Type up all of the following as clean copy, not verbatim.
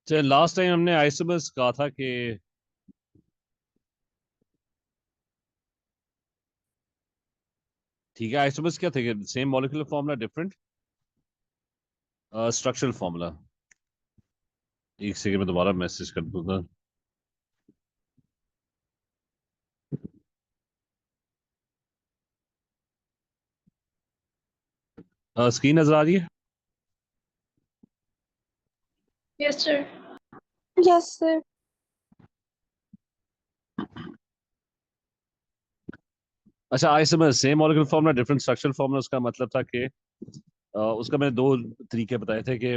चल last time हमने isomers कहा था कि ठीक है। आइसोमर्स क्या थे? Same molecular formula, different structural formula. एक सेकंड में दोबारा मैसेज कर दूंगा। स्क्रीन नजर आ रही है? Yes, sir. Yes, sir. अच्छा, isomers same molecular formula different structural formula, उसका मतलब था कि उसका मैंने दो तरीके बताए थे कि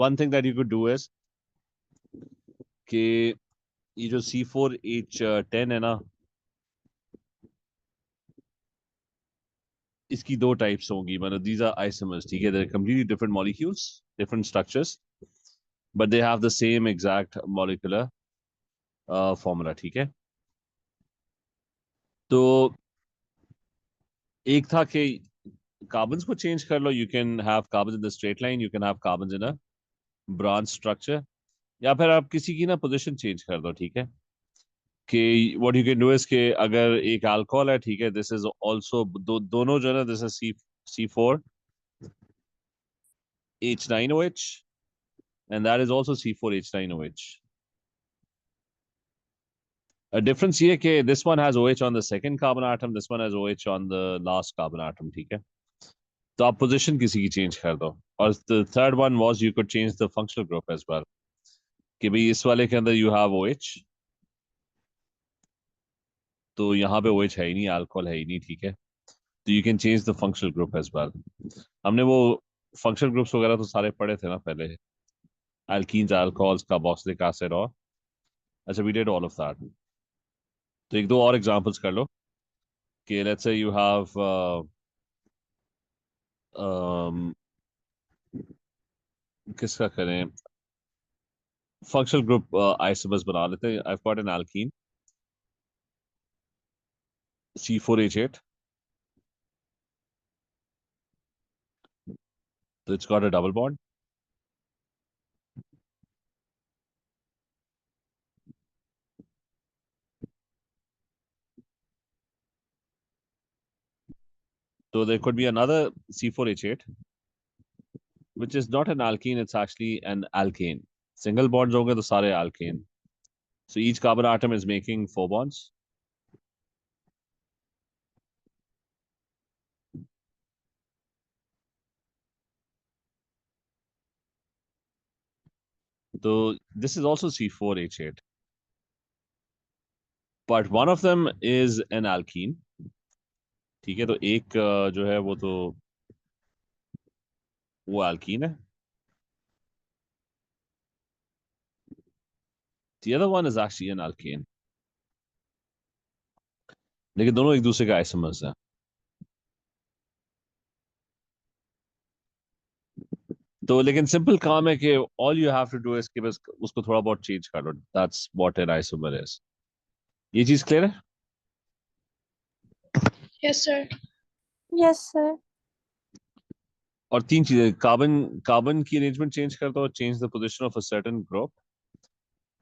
one thing that you could do is कि ये जो C4H10 है ना, इसकी दो टाइप्स होंगी। मतलब दीज आर आइसोमर्स, ठीक है। They are completely different molecules, different structures, but they have the same exact molecular formula, ठीक है। तो एक था कि कार्बन्स को चेंज कर लो, you can have carbons in the straight line, you can have carbons in a branch structure, या फिर आप किसी की ना पोजीशन चेंज कर दो, ठीक है। कि what you can do is कि अगर एक अल्कोहल है, ठीक है, दिस इज आल्सो दोनों जो है ना, this is C4H9OH and that is also C4H9OH. A difference ये कि this one has OH on the second carbon atom, this one has OH on the last carbon atom, ठीक है। तो आप पोजीशन किसी की चेंज कर दो। और the third one was you could change the functional group as well, कि भाई इस वाले के अंदर you have OH, तो यहाँ पे OH है ही नहीं, अल्कोहल है ही नहीं, ठीक है। तो you can change the functional group as well. हमने वो functional groups वगैरह तो सारे पढ़े थे ना पहले, alkenes, alcohols, carboxylic acid, और अच्छा we did all of that. तो एक दो और एग्जांपल्स कर लो कि let's say you have किसका करें, फंक्शनल ग्रुप आइसोमर्स बना लेते हैं। I've got an alkene C4H8, so it's got a double bond. So there could be another C4H8 which is not an alkene, it's actually an alkane. Single bonds होंगे तो सारे alkane. So each carbon atom is making 4 bonds. So this is also C4H8, but one of them is an alkene, ठीक है। तो एक जो है वो alkene है, the other one is actually an alkane, लेकिन दोनों एक दूसरे के आइसोमर्स हैं। तो लेकिन सिंपल काम है कि all you have to do is कि बस उसको थोड़ा बहुत चेंज कर लो, that's what an isomer is. ये चीज क्लियर है? Yes, sir. Yes, sir. और तीन चीजें, कार्बन कार्बन की अरेंजमेंट चेंज कर दो, change the position of a certain group,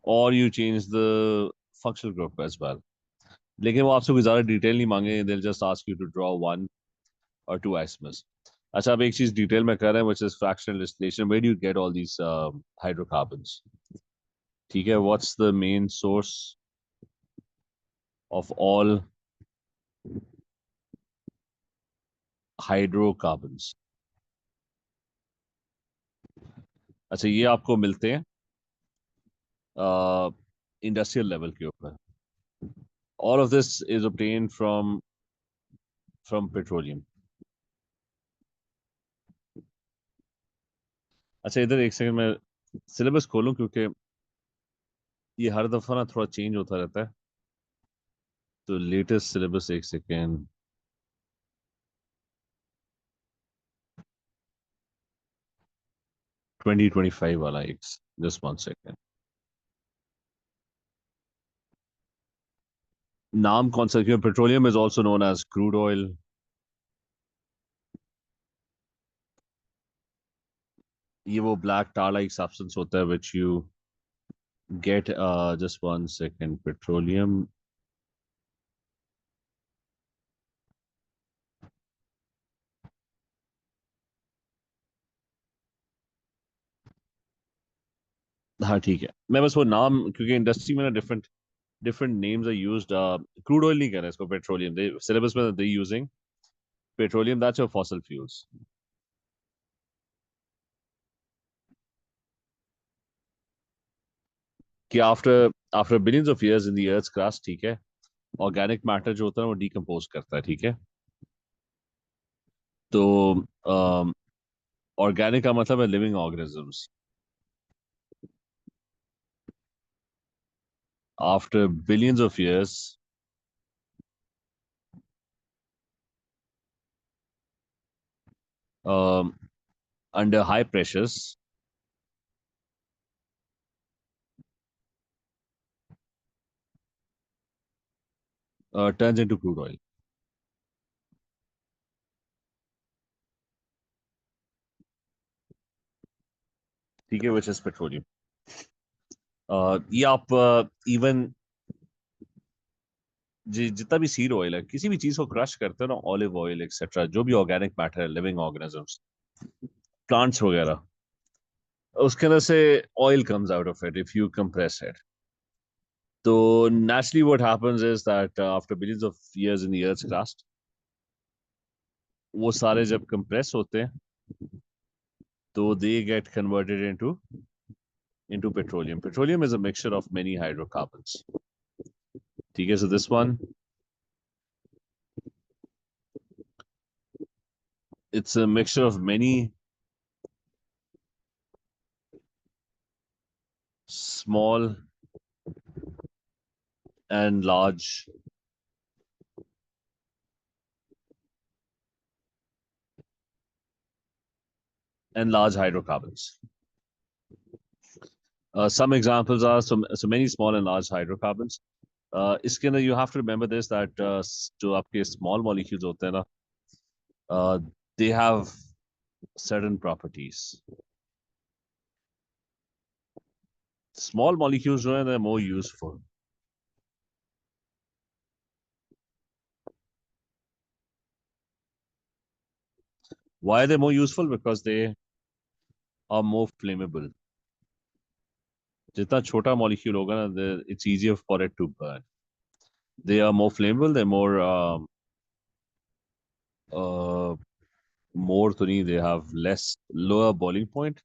और you change the functional group as well. लेकिन वो आपसे कोई ज्यादा डिटेल नहीं मांगे, they just ask you to draw one और टू आइसोमर्स। अच्छा, अब एक चीज डिटेल में कर रहे हैं which is fractional distillation. Where do you get all these hydrocarbons? ठीक है, what's the main source of all hydrocarbons? अच्छा, ये आपको मिलते हैं इंडस्ट्रियल लेवल के ऊपर। All of this is obtained from petroleum. अच्छा, इधर एक सेकंड में सिलेबस खोलूं, क्योंकि ये हर दफा ना थोड़ा चेंज होता रहता है। तो लेटेस्ट सिलेबस, एक सेकेंड, ट्वेंटी 25 वाला, एक जस्ट वन सेकेंड। नाम कौन सा? क्योंकि petroleum is also known as crude oil. ये वो black tar like substance होता है which you get just 1 second petroleum हाँ ठीक है मैं बस वो नाम क्योंकि इंडस्ट्री में ना different names are used crude oil नहीं कह रहे इसको petroleum they syllabus में they using petroleum that's your fossil fuels कि after billions of years in the earth's crust ठीक है organic matter जो होता है वो decompose करता है ठीक है तो organic का मतलब है living organisms after billions of years um, under high pressures turns into crude oil ठीक है which is petroleum ये आप इवन जितना भी सीड ऑयल है किसी भी चीज को क्रश करते हो ना ऑलिव ऑयल एक्सेट्रा जो भी ऑर्गेनिक मैटर है लिविंग ऑर्गेनिजम्स प्लांट्स वगैरह उसके अंदर से oil comes out of it if you compress it तो naturally what happens is that after billions of years in the earth's crust वो सारे जब कंप्रेस होते हैं तो they get converted into petroleum. Petroleum is a mixture of many hydrocarbons. ठीक है, so this one, it's a mixture of many small and large hydrocarbons. Some examples are so many small and large hydrocarbons. इसके अंदर you have to remember this that जो आपके small molecules होते हैं ना they have certain properties. Small molecules जो हैं they're more useful. Why are they more useful? Because they are more flammable. जितना छोटा molecule होगा ना it's easier for it to burn. They are more flammable. They're more more तो नहीं. They have less lower boiling point.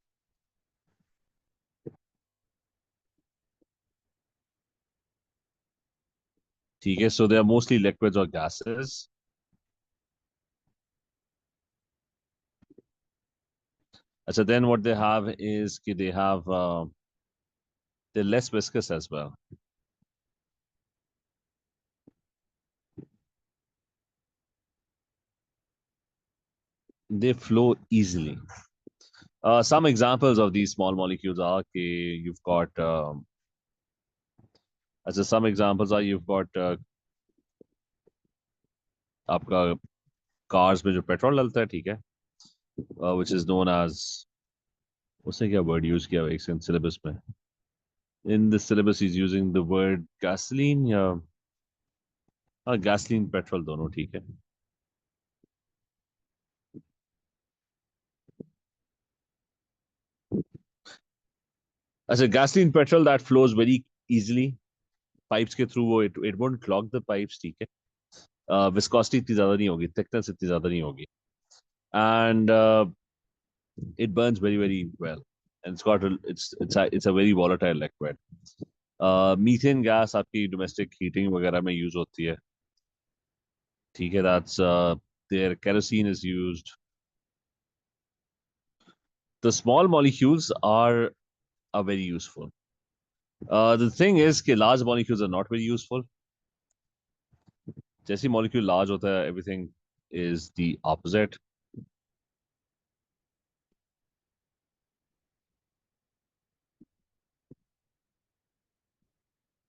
ठीक है, so they are mostly liquids or gases. अच्छा, then what they have is कि they have they're less viscous as well. They flow easily. Some examples of these small molecules are कि you've got अच्छा some examples are you've got आपका cars में जो petrol डलता है ठीक है which is known as उसने क्या word use किया एक सेकंड syllabus में in the syllabus he's using the word gasoline या gasoline petrol दोनों ठीक है अच्छा gasoline petrol that flows very easily pipes के through वो it won't clog the pipes ठीक है viscosity इतनी ज्यादा नहीं होगी thickness इतनी ज्यादा नहीं होगी and it burns very well and it's a very volatile liquid methane gas आपकी डोमेस्टिक हीटिंग वगैरह में यूज होती है ठीक है that's their kerosene is used the small molecules are very useful the thing is कि large molecules are not very useful जैसी molecule large होता है everything is the opposite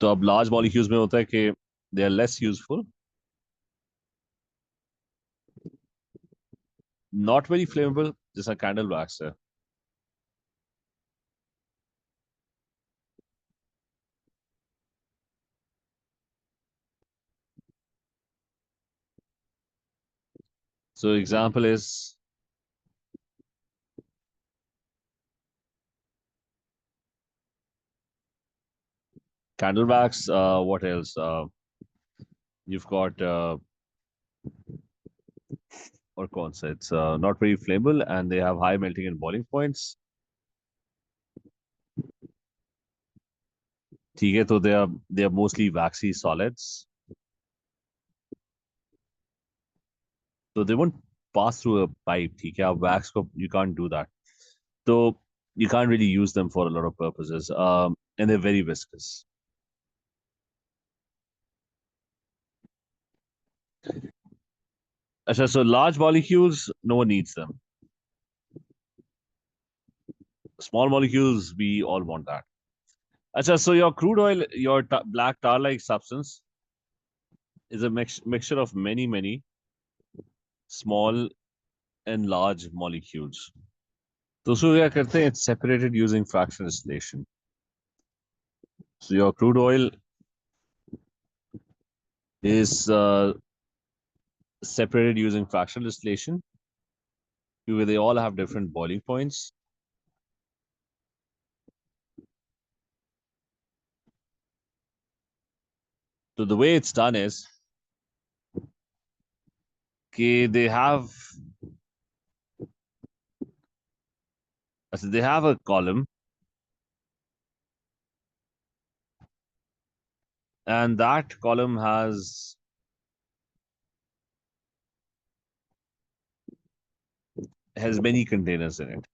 तो अब large molecules में होता है कि they are less useful not very flammable जैसा कैंडल वैक्स है So example is candle wax. What else? You've got or cons. It's not very flammable and they have high melting and boiling points. ठीक है, so they are mostly waxy solids. So they won't pass through a pipe. ठीक है, wax को you can't do that. So you can't really use them for a lot of purposes. And they're very viscous. So large molecules, no one needs them. Small molecules, we all want that. So your crude oil, your black tar-like substance is a mixture of many small and large molecules. तो उसको क्या करते हैं? It's separated using fractional distillation. So your crude oil is separated using fractional distillation. They all have different boiling points. So the way it's done is they have a column, and that column has many containers in it.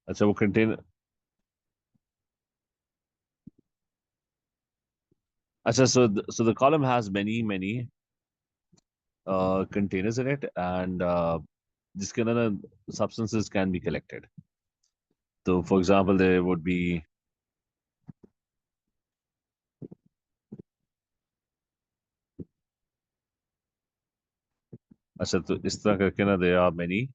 अच्छा वो container अच्छा so the column has many containers in it, and जिसके अंदर substances can be collected. So for example there would be अच्छा तो इस तरह करके ना there are many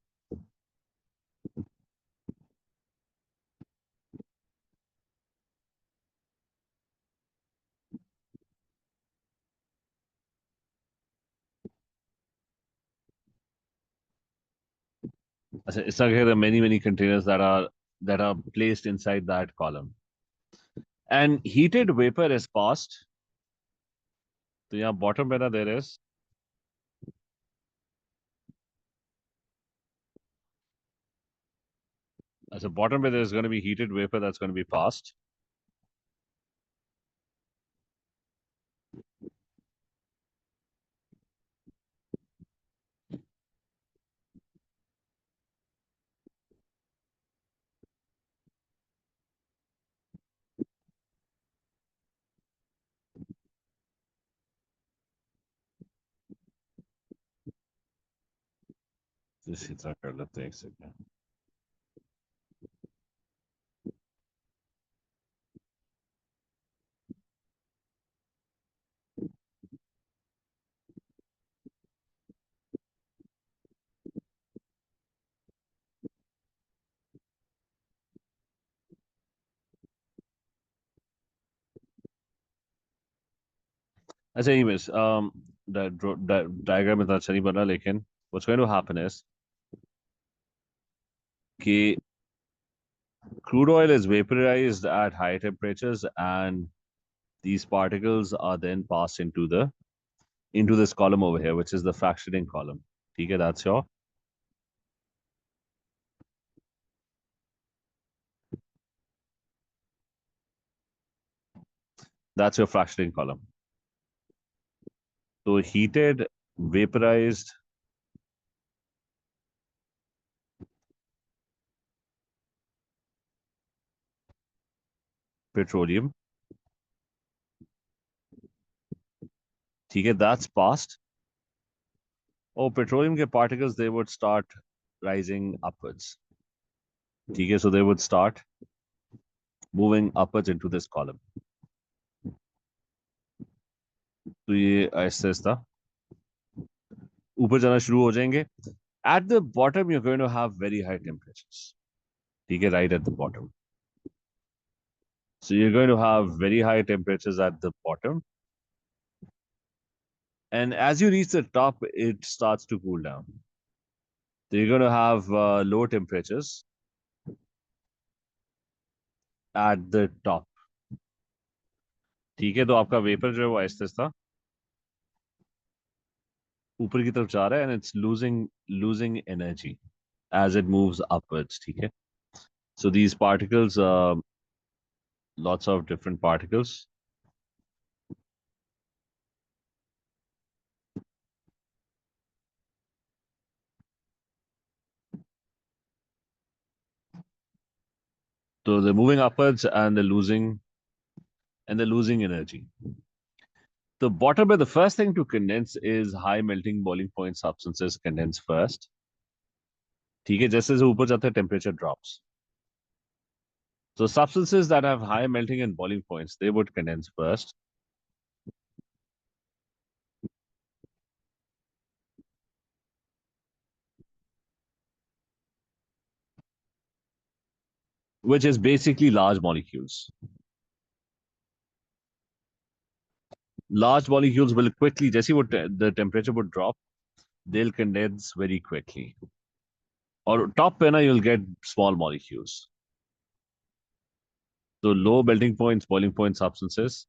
अच्छा इस तरह के there are many containers that are placed inside that column, and heated vapor is passed. तो यहाँ bottom पे ना there is at the bottom where there's going to be heated vapor that's going to be passed. इसी तरह कर लेते हैं एक सेकंड. अच्छा anyways that diagram इतना अच्छा नहीं बना, लेकिन what's going to happen is कि crude oil is vaporized at high temperatures and these particles are then passed into this column over here, which is the fractionating column. ठीक है, that's your fractionating column. So heated, vaporized petroleum. ठीक है, that's passed. Oh, petroleum के particles, they would start rising upwards. ठीक है, so they would start moving upwards into this column. तो ये ऐसे ऐसा ऊपर जाना शुरू हो जाएंगे. At the bottom, you're going to have very high temperatures. ठीक है, right at the bottom. So you're going to have very high temperatures at the bottom. And as you reach the top, it starts to cool down. So you're going to have low temperatures at the top. ठीक है, तो आपका vapour जो है वो आहिस्ता आहिस्ता ऊपर की तरफ जा रहा है and it's losing energy as it moves upwards. ठीक है, so these particles, lots of different particles. So they're moving upwards and they're losing energy. The bottom, but the first thing to condense is high melting boiling point substances condense first. ठीक है, जैसे जैसे ऊपर जाते हैं temperature drops. So substances that have high melting and boiling points, they would condense first. Which is basically large molecules. Large molecules will quickly, जैसे वो the temperature would drop, they'll condense very quickly. Or top पे ना, you'll get small molecules. So low melting points, boiling point substances.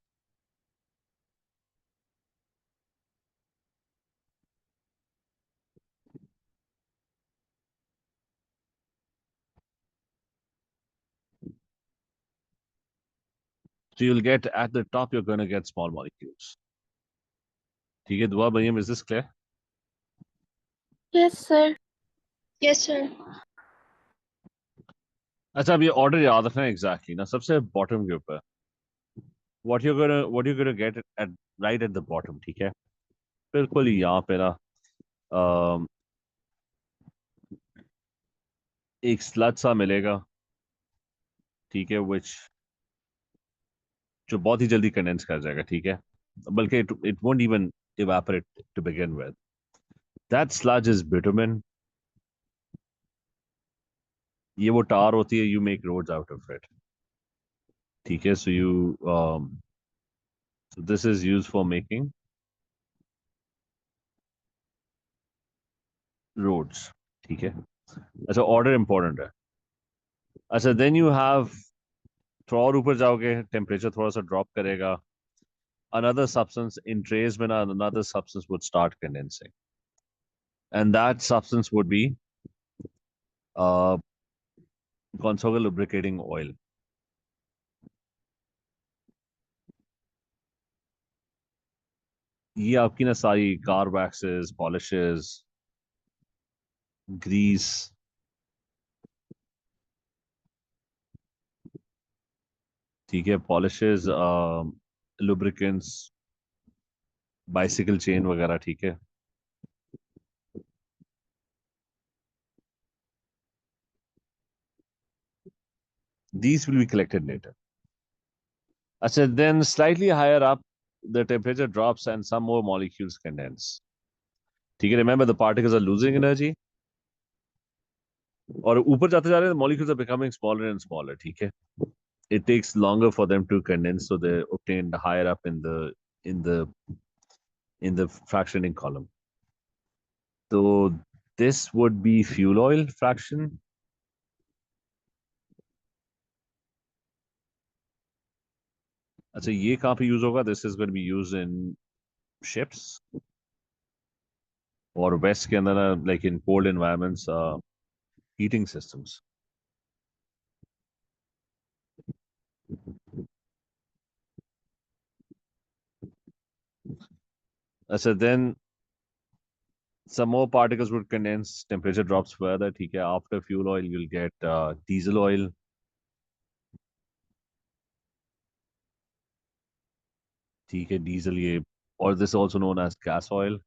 So you'll get at the top, you're going to get small molecules. ठीक है, दुआ Maryam, is this clear? Yes, sir. Yes, sir. अच्छा, अब ये order याद रखना है exactly ना, सबसे बॉटम के ऊपर what you're gonna get at right at the bottom. ठीक है, बिल्कुल यहाँ पे ना एक स्लज सा मिलेगा. ठीक है, which जो बहुत ही जल्दी कंडेंस कर जाएगा. ठीक है, बल्कि it won't even evaporate to begin with. That sludge is bitumen. ये वो tar होती है, you make roads out of it. ठीक है, so this is used for making roads. ठीक है, अच्छा ऑर्डर इंपॉर्टेंट है. अच्छा, then you have, थोड़ा और ऊपर जाओगे, टेम्परेचर थोड़ा सा ड्रॉप करेगा. Another substance in trace में ना, another substance would start condensing, and that substance would be uh, कौन सा होगा, lubricating oil. ये आपकी ना सारी कार वैक्सेस, पॉलिशेस, ग्रीस, ठीक है, पॉलिशेस, लुब्रिकेंट्स, बाइसिकल चेन वगैरह. ठीक है, these will be collected later. अच्छा, then slightly higher up the temperature drops and some more molecules condense. ठीक है, remember the particles are losing energy. और ऊपर जाते जा रहे हैं, molecules are becoming smaller and smaller. ठीक है, it takes longer for them to condense, so they're obtained higher up in the in the fractioning column. So this would be fuel oil fraction. अच्छा, ये कहाँ पे use होगा? This is going to be used in ships or west के अंदर, like in cold environments, heating systems. अच्छा, then some more particles would condense, temperature drops further. ठीक है, after fuel oil you'll get diesel oil. ठीक है, diesel ये, or this is also known as gas oil.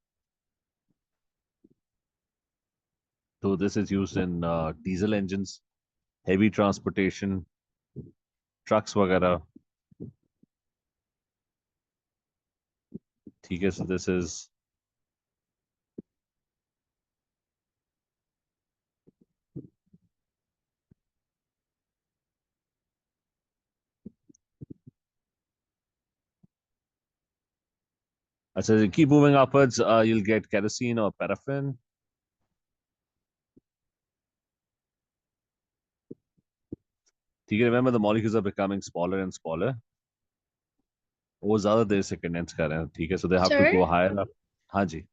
So this is used in diesel engines, heavy transportation, trucks वगैरह. ठीक है, so this is अच्छा, keep moving upwards, you'll get kerosene or paraffin. ठीक है, remember the molecules are becoming smaller and smaller. वो ज्यादा देर से condense कर रहे हैं, ठीक है, so they have to sir go higher up. हाँ जी.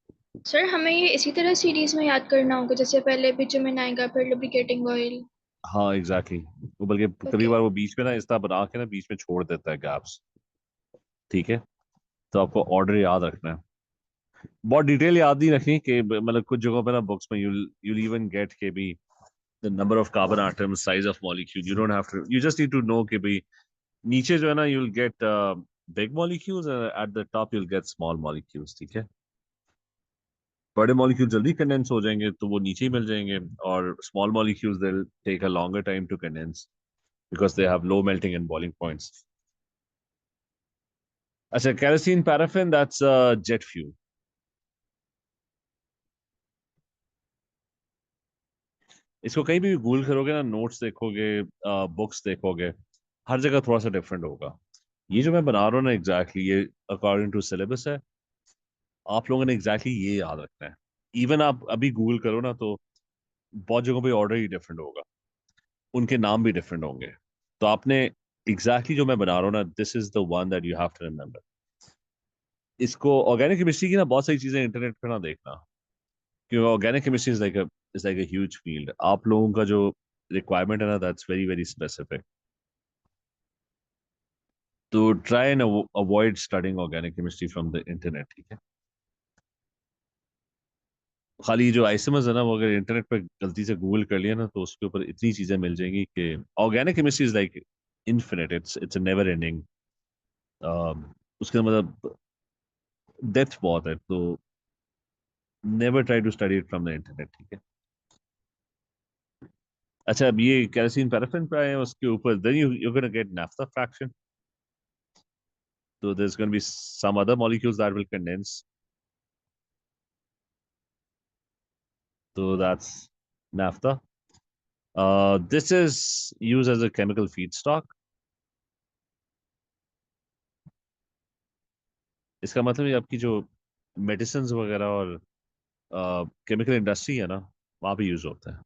सर हमें ये इसी तरह सीरीज में याद करना होगा, जैसे पहले बिटुमेन आएगा, फिर लुब्रिकेटिंग ऑयल। हाँ एग्जैक्टली वो बल्कि कभी ओके। बार वो बीच में ना इस तरह बना के ना बीच में छोड़ देता है गैप्स. ठीक है, तो आपको ऑर्डर याद रखना है. बहुत डिटेल याद नहीं रखनी कि मतलब कुछ जगहों पे ना बुक्स में you'll even get के भी the number of carbon atoms, size of molecule. You don't have to, you just need to know कि भाई नीचे जो है ना you'll get big molecules and at the top you'll get small molecules. ठीक है, बड़े मॉलिक्यूल जल्दी कंडेंस हो जाएंगे तो वो नीचे ही मिल जाएंगे, और small molecules they take a longer time to condense because they have low melting and boiling points. अच्छा, kerosene paraffin, that's jet fuel. इसको कहीं भी गूगल करोगे ना, नोट्स देखोगे, बुक्स देखोगे, हर जगह थोड़ा सा डिफरेंट होगा. ये जो मैं बना रहा हूँ ना एग्जैक्टली ये अकॉर्डिंग टू सिलेबस है. आप लोगों ने एग्जैक्टली ये याद रखना है. इवन आप अभी गूगल करो ना तो बहुत जगहों पे ऑर्डर ही डिफरेंट होगा, उनके नाम भी डिफरेंट होंगे. तो आपने एग्जैक्टली जो मैं बना रहा हूँ ना, this is the one that you have to remember. इसको ऑर्गेनिक केमिस्ट्री की ना बहुत सारी चीजें इंटरनेट पे ना देखना, क्योंकि organic chemistry is like a huge field. आप लोगों का जो रिक्वायरमेंट है ना, दैट्स वेरी वेरी स्पेसिफिक. तो try and avoid studying organic chemistry from the internet. ठीक है, खाली जो आइसमर्स है ना, वो अगर इंटरनेट पे गलती से गूगल कर लिया ना तो उसके ऊपर इतनी चीजें मिल जाएंगी कि organic chemistry is like infinite. It's a never ending. उसके मतलब डेप्थ बहुत है, तो never try to study it from the internet. ठीक है. अच्छा, अब ये केरोसिन पैराफिन पे आए हैं, उसके ऊपर then you're going to get naphtha fraction. So there's going to be some other molecules that will condense. So that's naphtha. This is used as a chemical feedstock. इसका मतलब ये आपकी जो मेडिसिन वगैरह और केमिकल इंडस्ट्री है ना, वहाँ पे यूज होता है.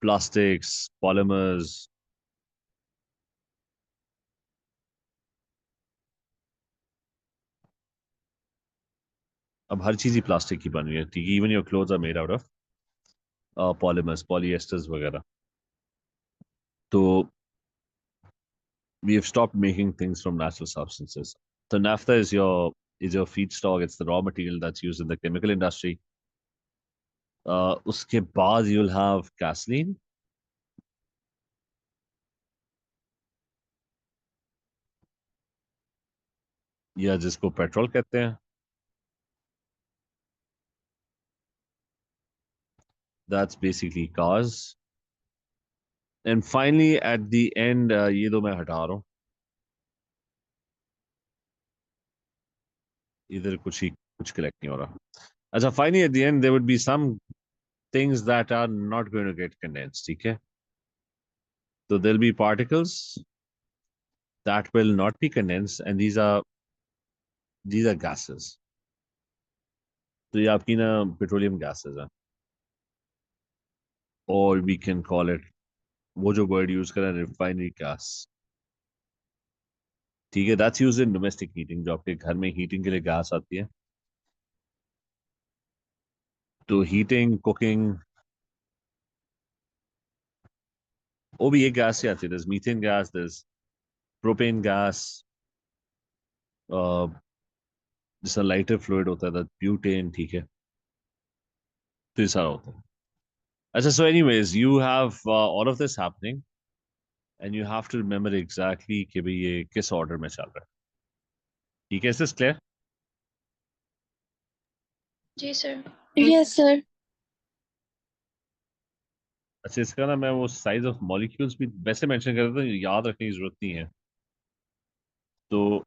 Plastics, polymers. अब हर चीज ही प्लास्टिक की बन रही है, ठीक है. Even your clothes are made out of polymers, polyesters वगैरह. तो we have stopped making things from natural substances. So naphtha is your feedstock. It's the raw material that's used in the chemical industry. Uske baad you'll have gasoline. या जिसको petrol कहते हैं. That's basically cars. And finally at the end, ये दो मैं हटा रहा हूँ, इधर कुछ कलेक्ट नहीं हो रहा. अच्छा, finally at the end there would be some things that are not going to get condensed. ठीक है, so there'll be particles that will not be condensed, and these are gases. तो ये आपकी ना पेट्रोलियम gases हैं, or we can call it, वो जो word use करें, रिफाइनरी गैस. ठीक है, that's used in domestic heating, जो आपके घर में हीटिंग के लिए गैस आती है. तो हीटिंग, कुकिंग, वो भी एक गैस से आती है. there's methane gas, there's propane gas, जिसका लाइटर फ्लूइड होता है, ब्यूटेन. ठीक है, तो ये सारा होता है. अच्छा, so anyways you have all of this happening and you have to remember exactly कि भाई ये किस ऑर्डर में चल रहा है. ठीक है, इज दिस क्लियर? जी सर। Yes sir. अच्छा, इसका ना मैं वो साइज ऑफ मॉलिक्यूल्स भी वैसे मेंशन कर देता हूँ, याद रखने की जरूरत नहीं है. तो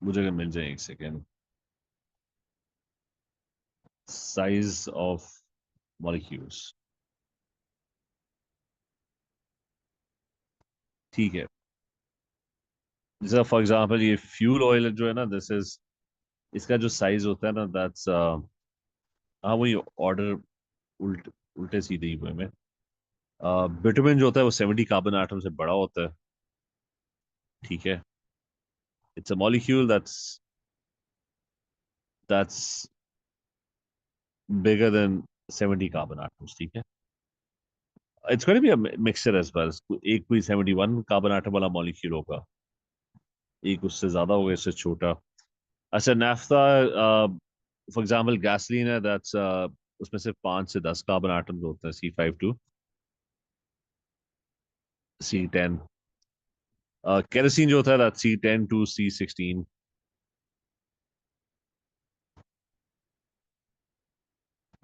मुझे अगर मिल जाए, एक सेकेंड. Size of molecules. ठीक है, जैसे फॉर एग्जांपल ये फ्यूल ऑयल जो है ना, दिस इज इसका जो साइज होता है ना, दैट्स हाँ वही ऑर्डर उल्टे सीधे ही हुए में। बिटुमेन जो होता है वो 70 कार्बन एटम से बड़ा होता है, ठीक है। It's a molecule that's bigger than 70 carbon atoms, ठीक है। It's going to be a mixture as well. एक कोई 71 कार्बन एटम वाला मॉलिक्यूल होगा, एक उससे ज्यादा होगा, इससे छोटा। अच्छा, नाफ्ता फॉर एग्जांपल गैसोलीन है, दैट्स उसमें से 5 से 10 कार्बन एटम्स होते हैं, C5 to C10। केरोसिन जो होता है दैट्स C10 to C16।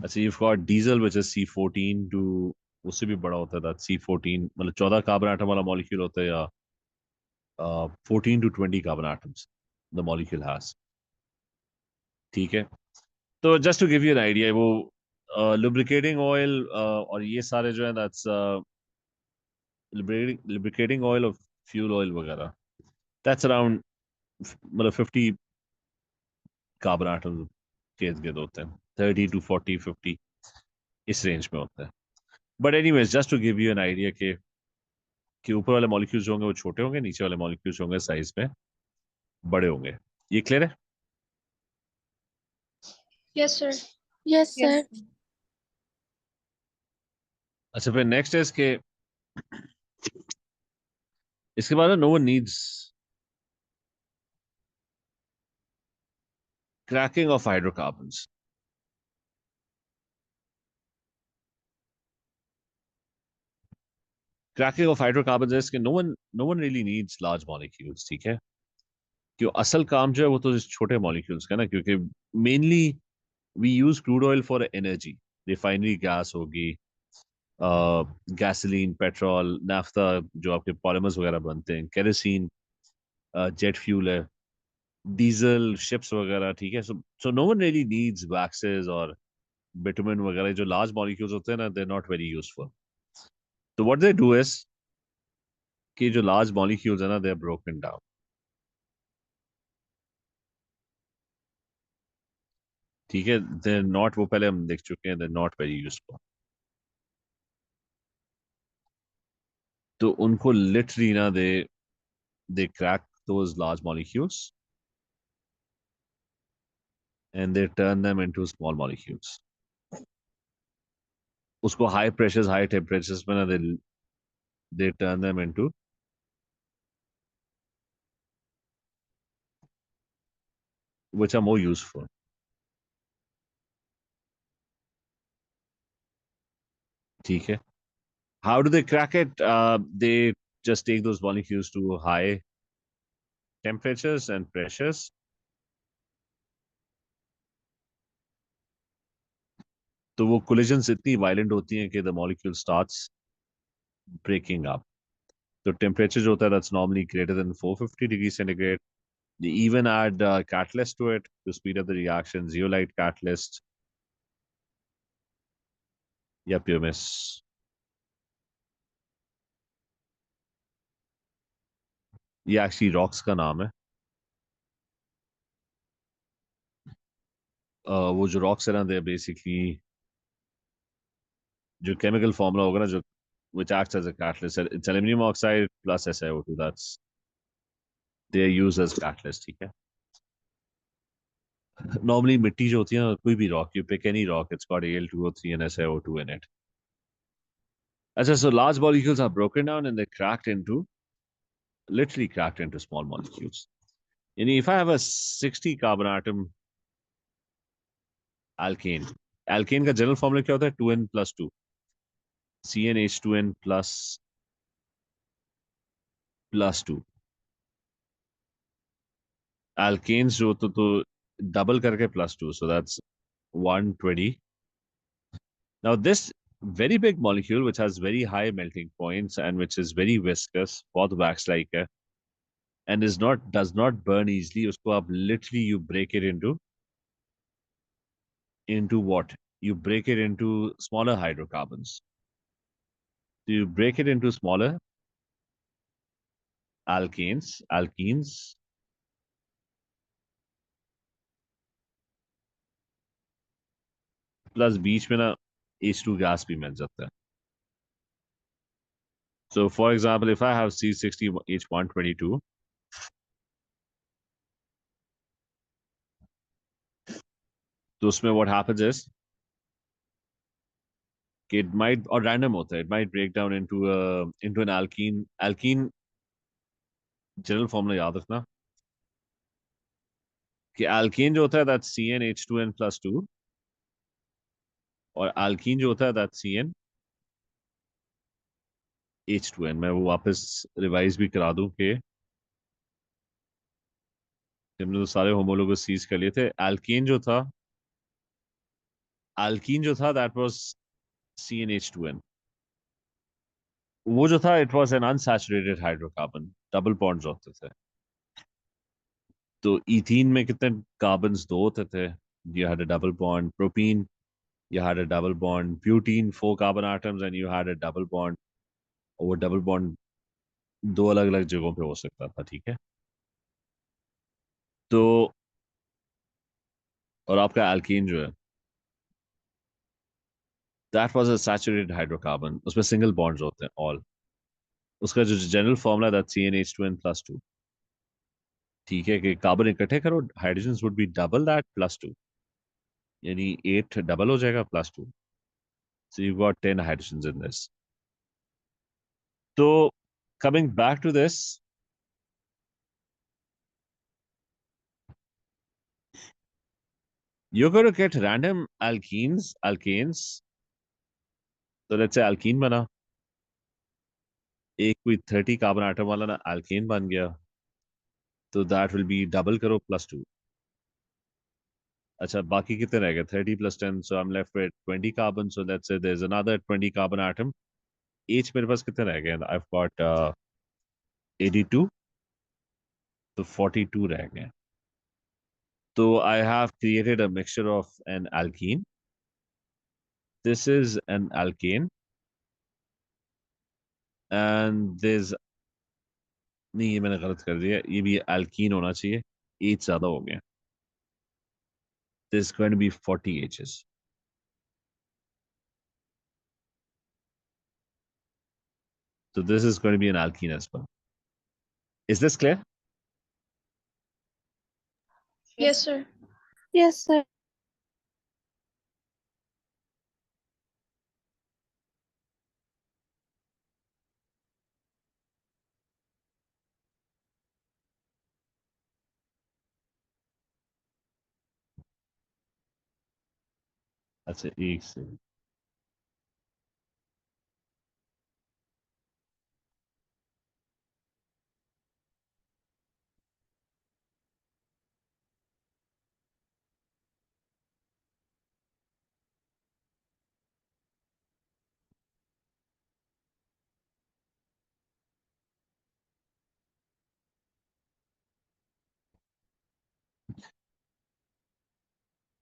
अच्छा, you've got diesel which is C14 to, उससे भी बड़ा होता है, दैट्स C14, मतलब 14 कार्बन एटम वाला मॉलिक्यूल होता है, या 14 to 20 carbon atoms the molecule has, ठीक है। तो just to give you an idea, वो लुब्रिकेटिंग ऑयल और ये सारे जो है दैट्स lubricating ऑयल और फ्यूल ऑयल वगैरह, दैट्स अराउंड मतलब 50 कार्बन एटम के इर्द गिर्द होते हैं, 30 to 40 50 इस रेंज में होता है। But anyways, just to give you an idea कि ऊपर वाले मॉलिक्यूल्स होंगे वो छोटे होंगे, नीचे वाले मॉलिक्यूल्स होंगे साइज में बड़े होंगे। ये क्लियर है? Yes sir. Yes, sir. अच्छा, फिर नेक्स्ट है इसके बाद no one needs cracking of hydrocarbons. Cracking of hydrocarbons है इसके, no one really needs large molecules, ठीक है। क्यों, असल काम जो है वो तो इस छोटे मॉलिक्यूल्स का ना, क्योंकि mainly we use crude oil for energy. Refinery gas होगी, गैसोलीन, पेट्रोल, नाफ्ता, जो आपके पॉलीमर्स वगैरह बनते हैं, केरोसिन, जेट फ्यूल है, डीजल, शिप्स वगैरह, ठीक है। So no one really needs waxes और बिटुमेन वगैरह, जो लार्ज मॉलिक्यूल्स होते हैं ना, they are not very useful. तो व्हाट दे डू इज कि जो लार्ज मॉलिक्यूल्स है ना, दे आर ब्रोकन डाउन, ठीक है। दे नॉट, वो पहले हम देख चुके हैं, दे नॉट वेरी यूजफुल। तो उनको लिटरली ना, they crack those large molecules and they turn them into small molecules. उसको हाई प्रेशर्स, हाई टेम्परेचर्स में ना, they turn them into which are more useful, ठीक है। How do they crack it? They just take those molecules to high temperatures and pressures. तो वो collisions इतनी violent होती हैं कि the molecule starts breaking up. तो temperature जो होता है, that's normally greater than 450 degrees centigrade. They even add catalyst to it to speed up the reaction, zeolite catalyst या pumice. ये actually rocks का नाम है। वो जो rocks है ना, they're basically जो chemical formula होगा ना, जो which acts as a catalyst, it's aluminum oxide plus SiO2. That's they are used as catalyst, ठीक है। Normally मिट्टी जो होती है ना, कोई भी rock, you pick any rock, it's got Al2O3 and SiO2 in it. अच्छा, so large molecules are broken down and they're cracked into, literally cracked into small molecules. यानी if I have a 60 carbon atom alkane, alkane का general formula क्या होता है? 2n+2, CnH2n plus 2. Alkanes जो तो double करके +2, so that's 120. Now this very big molecule which has very high melting points and which is very viscous, बहुत wax like है, and does not burn easily, usko आप literally you break it into what? You break it into smaller hydrocarbons. So you break it into smaller alkenes, plus बीच में ना H2 gas भी मिल जाता है. So for example, if I have C60H122, तो उसमें what happens is कि it might, और random होता है, it might break down into an alkene. Alkene general formula याद रखना कि alkene जो होता है that's CnH2n+2, और alkene जो होता है that's CnH2n. मैं वो वापस रिवाइज भी करा दूं कि हमने तो सारे होमोलोगस सीज कर लिए थे. alkene जो था that was CnH2n. वो जो था it was an unsaturated hydrocarbon. Double bonds होते थे. तो इथीन में कितने कार्बन्स? दो होते थे. You had a double bond. Propene, you had a double bond. Butene, 4 carbon atoms, and you had a double bond. और वो डबल बॉन्ड दो अलग अलग जगहों पे हो सकता था. ठीक है. तो और आपका एल्कीन जो है that was a saturated hydrocarbon. उसमें सिंगल बॉन्ड्स होते हैं ऑल. उसका जो जनरल फॉर्मूला दैट CnH2n+2. ठीक है कि कार्बन इकट्ठे करो, hydrogen would be double that +2, यानी 8 डबल हो जाएगा +2. So you got 10 hydrogen in this. तो coming back to this, you're going to get random alkanes. तो लेट्स से alkene बना, एक कोई 30 कार्बन आटम वाला ना alkane बन गया, तो दैट विल बी डबल करो +2. अच्छा, बाकी कितने रह गए? 30 + 10, so I'm left with 20 carbon. So let's say there's another 20 carbon atom. Each मेरे पास कितने रह गए? I've got 82, तो 42 रह गए. तो I have created a mixture of an alkene. This is an alkane, and there's, नहीं ये मैंने गलत कर दिया, ये भी alkene होना चाहिए. 8 ज्यादा हो गया. There's going to be 40 H's. So this is going to be an alkene as well. Is this clear? Yes, sir. Yes, sir. अच्छा, एक से.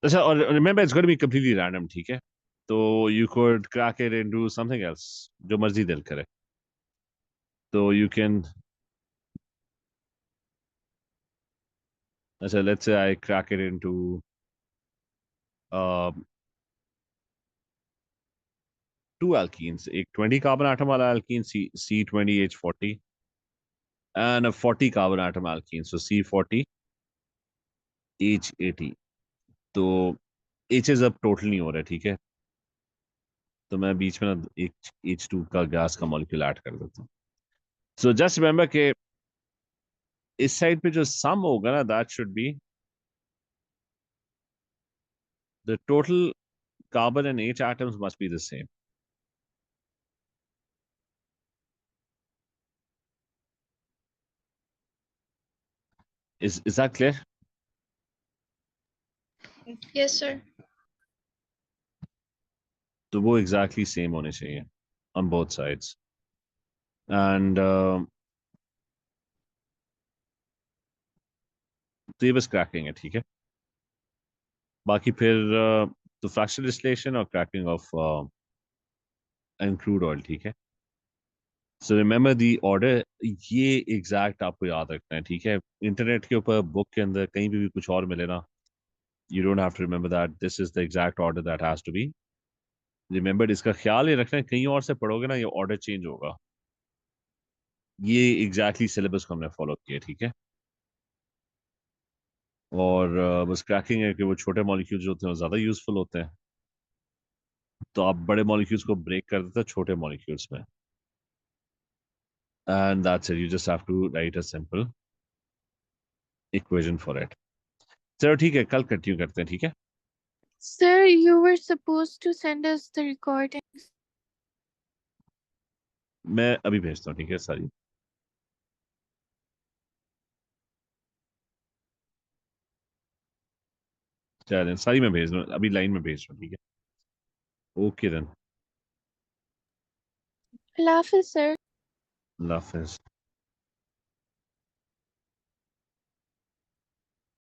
अच्छा, और remember it's going to be completely random. ठीक है. तो you could crack it into something else, जो मर्जी दिल करे. तो you can, अच्छा let's say I crack it into uh, two alkenes. एक 20 carbon atom वाला alkene C20H40, and a 40 carbon atom alkene, so C40H80. तो H's अब टोटल नहीं हो रहा है. ठीक है. तो मैं बीच में ना एक H2 का गैस का मॉलिक्यूल ऐड कर देता हूँ. सो जस्ट रिमेंबर के इस साइड पे जो सम होगा ना that should be the total carbon and H atoms must be the same. Is that clear? Yes, sir. तो वो exactly same होने चाहिए on both sides. And तो ये बस क्रैकिंग है. ठीक है. बाकी फिर तो फ्रैक्शनल डिस्टिलेशन और क्रैकिंग ऑफ क्रूड ऑयल. ठीक है. सो रिमेंबर दी ऑर्डर, ये एग्जैक्ट आपको याद रखना है. ठीक है. इंटरनेट के ऊपर बुक के अंदर कहीं भी कुछ और मिले ना, You don't have to remember that this is the exact order that has to be remembered. इसका ख्याल ये रखना है, कहीं और से पढ़ोगे ना ये ऑर्डर चेंज होगा. ये एग्जैक्टली सिलेबस को हमने फॉलो किया, ठीक है. और बस क्रैकिंग है कि वो छोटे मॉलिक्यूल्स होते हैं वो ज़्यादा यूजफुल होते हैं, तो आप बड़े मॉलिक्यूल्स को ब्रेक कर देते हैं छोटे मॉलिक्यूल्स में. And that's it, you just have to write a simple equation for it. चलो ठीक है, कल कंटिन्यू करते हैं, ठीक है. Sir, you were supposed to send us the recordings. मैं अभी भेजता हूँ, ठीक है सारी. चलें, सारी मैं भेज रहा हूँ, अभी लाइन में भेज रहा हूँ, ठीक है. Okay then, Allah Hafiz, sir. अल्लाह हाफिज़.